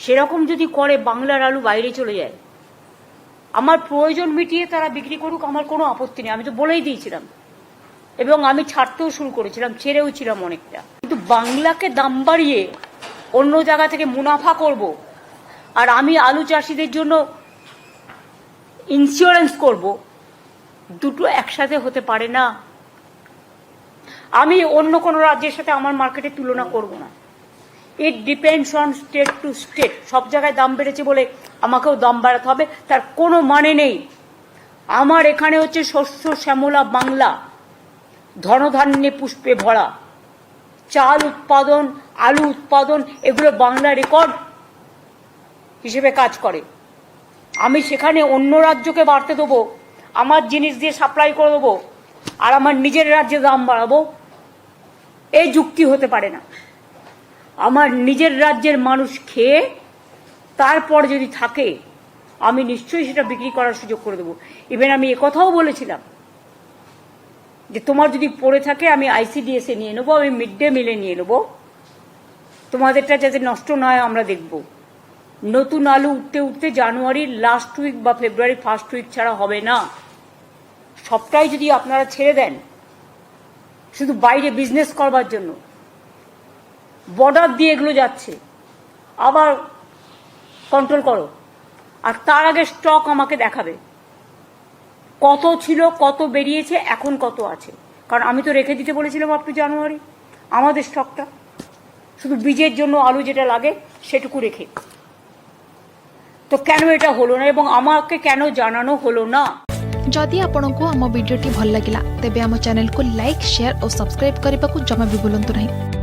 সেরকম যদি করে বাংলার আলু বাইরে চলে যায়, আমার প্রয়োজন মিটিয়ে তারা বিক্রি করুক, আমার কোনো আপত্তি নেই, আমি তো বলেই দিয়েছিলাম এবং আমি ছাড়তেও শুরু করেছিলাম, ছেড়েও ছিলাম অনেকটা। কিন্তু বাংলাকে দাম বাড়িয়ে অন্য জায়গা থেকে মুনাফা করব আর আমি আলু চাষিদের জন্য ইন্স্যুরেন্স করব, দুটো একসাথে হতে পারে না। আমি অন্য কোনো রাজ্যের সাথে আমার মার্কেটের তুলনা করব না। It depends on state to state. সব জায়গায় দাম বেড়েছে বলে আমাকেও দাম বাড়াতে হবে তার কোনো মানে নেই। আমার এখানে হচ্ছে শস্য শ্যামলা বাংলা, ধনধান্যে পুষ্পে ভরা, চাল উৎপাদন, আলু উৎপাদন, এগুলো বাংলা রেকর্ড হিসেবে কাজ করে। আমি সেখানে অন্য রাজ্যকে বাড়তে দেবো, আমার জিনিস দিয়ে সাপ্লাই করে দেবো আর আমার নিজের রাজ্যে দাম বাড়াবো, এই যুক্তি হতে পারে না। আমার নিজের রাজ্যের মানুষ খেয়ে তারপর যদি থাকে আমি নিশ্চয়ই সেটা বিক্রি করার সুযোগ করে দেবো। ইভেন আমি একথাও বলেছিলাম যে তোমার যদি পড়ে থাকে আমি আইসিডিএসে নিয়ে নেবো, আমি মিড ডে মিলে নিয়ে নেবো, তোমাদেরটা যাতে নষ্ট না হয় আমরা দেখব। নতুন আলু উঠতে উঠতে জানুয়ারির লাস্ট উইক বা ফেব্রুয়ারি ফার্স্ট উইক ছাড়া হবে না। সবটাই যদি আপনারা ছেড়ে দেন শুধু বাইরে বিজনেস করবার জন্য, বর্ডার দিয়ে এগুলো যাচ্ছে, আবার কন্ট্রোল করো। আর তার আগে স্টক আমাকে দেখাবে কত ছিল, কত বেরিয়েছে, এখন কত আছে, কারণ আমি তো রেখে দিতে বলেছিলাম আপ টু জানুয়ারি আমাদের স্টকটা, শুধু বীজের জন্য আলু যেটা লাগে সেটুকু রেখে। তো কেন এটা হলো না এবং আমাকে কেন জানানো হলো না? जदि आपंक आम भिडी भल लगा तेब आम चैनल को लाइक शेयर और सब्सक्राइब करने को जमा भी भूलु नहीं।